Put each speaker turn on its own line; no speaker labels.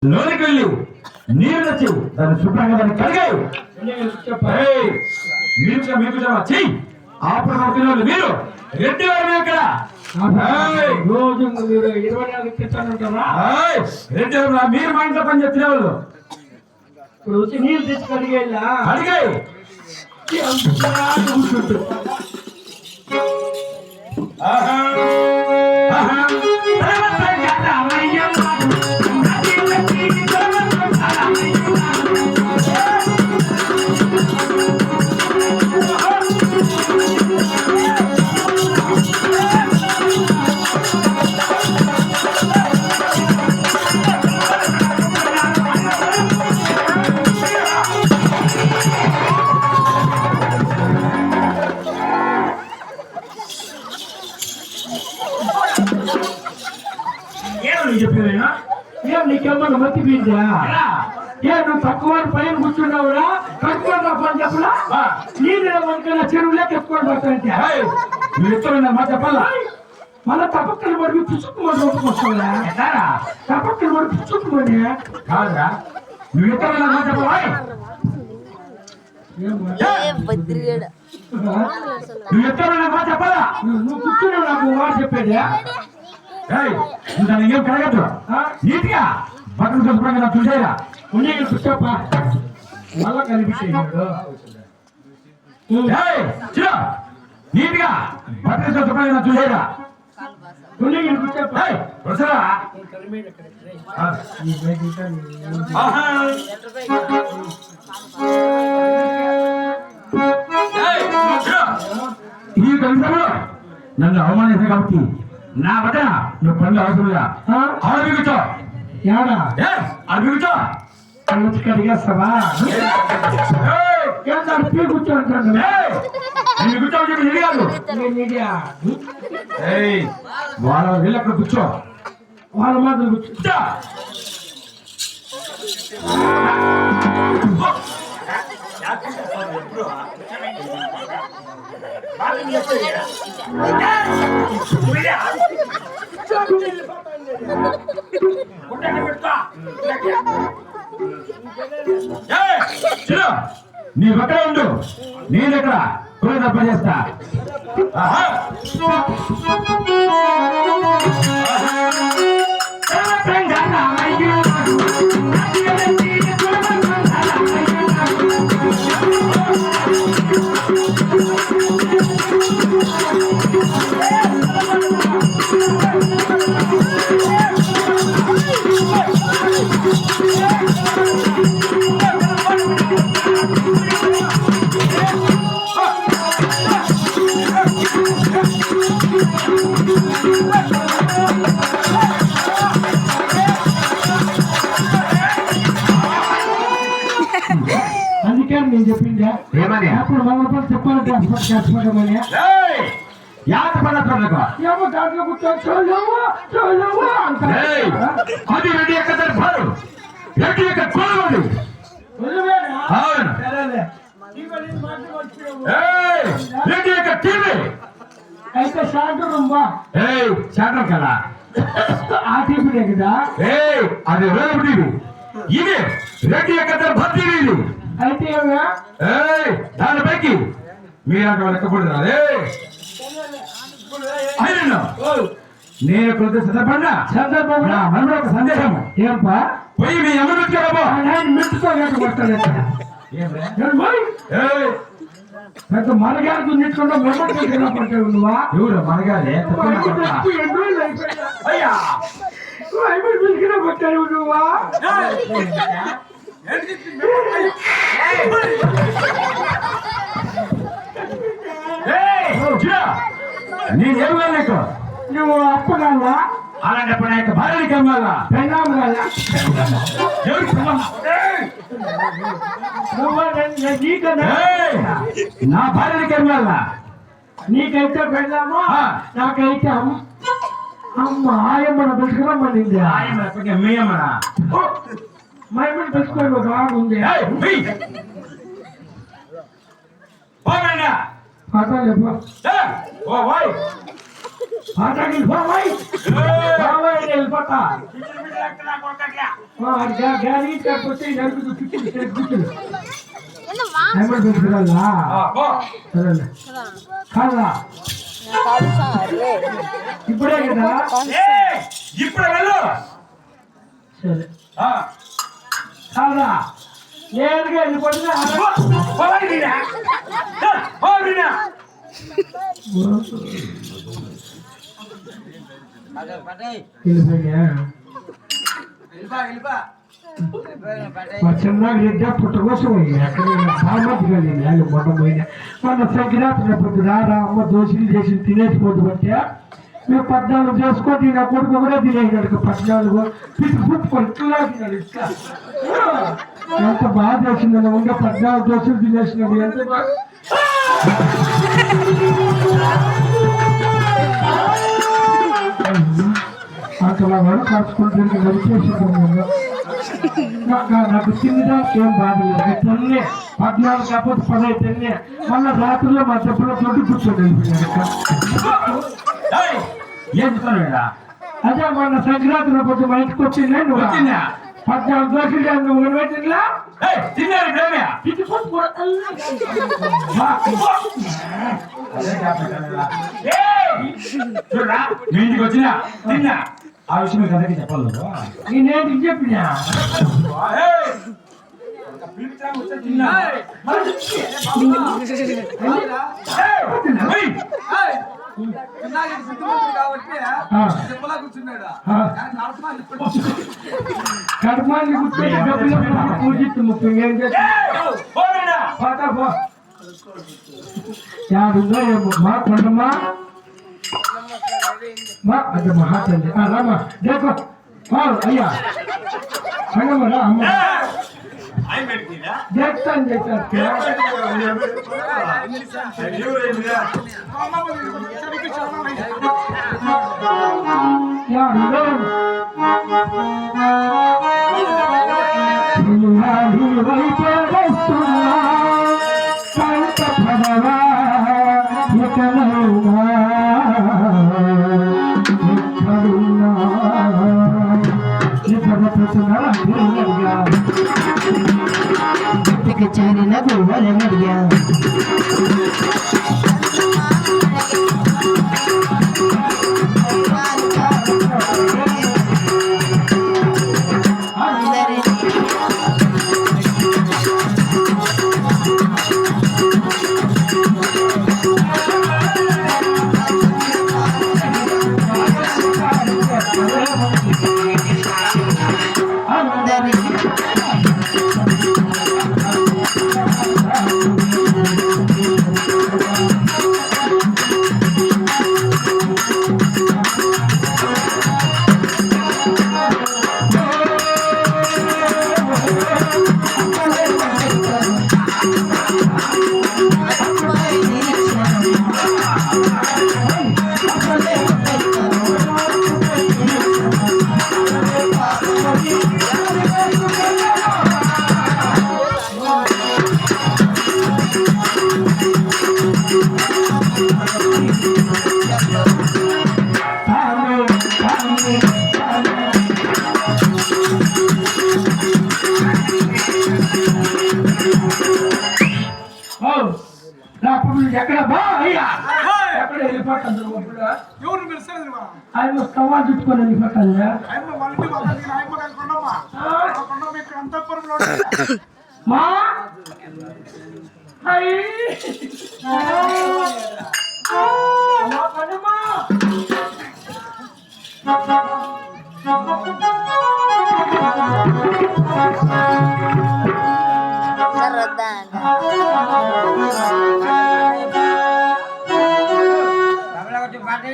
లోనికి వెళ్ళి నీరు తెచ్చివు దాన్ని శుభ్రంగా దాన్ని కడిగావు మీకు చెయ్యి ఆపణ తినోళ్ళు మీరు రెడ్డి వారు ఇక్కడ
రోజు 24 తెచ్చానంటారా?
రెడ్డి వారు మీరు మా ఇంట్లో పని చెప్పిన వాళ్ళు
ఇప్పుడు వచ్చి నీళ్ళు తెచ్చి కడిగేలా
అడిగాయి
నీకేమన్నా మతి పీందా? నువ్వు తక్కువ పైన కూర్చున్నావురా? తక్కువ పని చెప్పలా నీళ్ళు మనకన్నా చెరువులేక ఎత్తుకొని పడతాంటే
నువ్వు చెప్పాలా
మళ్ళా తప్పక్కలు పడి పుచ్చుకుమని ఒప్పుకొస్తావురా? తప్పక్కలు పడి పుచ్చుకుమని
కాదురా నువ్వు ఎక్కడ చెప్పాలా నువ్వు ఎక్కడ చెప్పాలా
నువ్వు కూర్చున్నావు నాకు మాట చెప్పేది
దాన్ని ఏం కడగద్దు నీట్గా బట్టలు శుభ్రంగా చూసేరా
ఉండే కూర్చోప్ప మళ్ళా కనిపించేయడు
నీట్గా బట్టలు శుభ్రంగా చూసేరా
ఉండే కూర్చోప్ప
వరుసరా ఈ కలిసంలో నన్ను అవమానించ కాబట్టి నా వద్ద నువ్వు పనులు అవసరంగా అడుగుతో
ఏడా
అడుగుతో
కడిగేస్తావా కూర్చోంటాను
వాళ్ళ వీళ్ళక్కడ కూర్చో
వాళ్ళ మాత్రం కూర్చో
నీ పక్కన ఉండు నేను ఎక్కడ కూడా పనిచేస్తా
అందుకే నేను చెప్పింది
ఏమని
అప్పుడు మమ్మల్ని చెప్పాలంటే చెప్పమని ఏమో దాంట్లో కూర్చొని చూడలేవు
అది రెడ్డి యొక్క దర్బారు రెడ్డి యొక్క కొలవాడు రెడ్డి యొక్క టీవీ
అయితే షాటర్ రూమ్మా
శాతం కదా
ఆ టీవీనే కదా
అది రేపు టీవీ ఇది రెడ్డి యొక్క దర్బార్ టీవీ
అయితే
దానిపైకి మీరంటే లెక్కకూడదు నేను కొద్ది సందర్భం నా మనలో ఒక సందేహం
ఏంపా
పోయి మీ అమ్మ పెట్టుకోబో
పెద్ద మనగారు నిట్టుకుంటా పట్టావు నువ్వా
ఎవరు మనగారే
అయ్యా పట్టావు నువ్వా
నేనేం నీకు
నువ్వు అప్పగలవా
అలాంటప్పుడు నా యొక్క భార్యకి అమ్మాలా
పెన్నాము
నా భార్యకి అమ్మాలా
నీకైతే పెళ్ళాము నాకైతే అమ్మ ఆయమ్మను పెట్టుకురమ్మనింది
మీ అమ్మనా
మా అమ్మని పెట్టుకోండి బాగుంది పాటకి బాబాయ్ బాబాయ్ వెళ్ళిపోతా గాలి కాకపోతే నడుపుతూ కూర్చుని సరే కాదా ఇప్పుడే కదా
ఇప్పుడు వెళ్ళు.
సరే కాదా నేరుగా వెళ్ళిపోతున్నా చిన్నగా పుట్టకోసం ఎక్కడ సామర్థ్యం కలిగింది మొట్ట పోయినా మన సంక్రాంతి పొద్దున అమ్మ దోషులు చేసి తినేసిపోతు అంటే మేము 14 చేసుకోండి నా కొడుకు కూడా తినేసాడు 14 పుట్టుకొని ఇట్లా తిన్నాడు ఇట్లా ఎంత బాగా చేసిందని ఉండే 14 దోషులు తినేసినాడు ఎంత బాగా అట్లా వాడు కలుసుకుంటే నడిచేసింది నాకు తిండిదా ఏం బాధ లేదు తిన్నే 14 కాకపోతే 10 తిన్నే మళ్ళీ రాత్రిలో మా చెప్పులో తోటి కూర్చోండి అదే మొన్న సంక్రాంతి పొద్దు మా ఇంటికి వచ్చిందే నువ్వు 14 దోశలు నువ్వు పెట్టిందా
మీ ఇంటికి వచ్చినా తిన్నా ఆ విషయం కథకి చెప్పాలి
నేనేంటి చెప్పినా కర్మాన్ని కూర్చొని పూజిస్తు ముఖ్యం ఏం చేస్తా మా కొండమ్మా మా అదే మహాతల్లి రామా దేకో అయ్యా సంగమ్మ రా అమ్మ देखता
कचहरी न गोबर मर गया
ఎక్కడ బా అయ్యా ఎక్కడ వెళ్ళిపోతాను ఆయన సవాల్ చుట్టుకొని వెళ్ళిపోతాను మా
Sarada.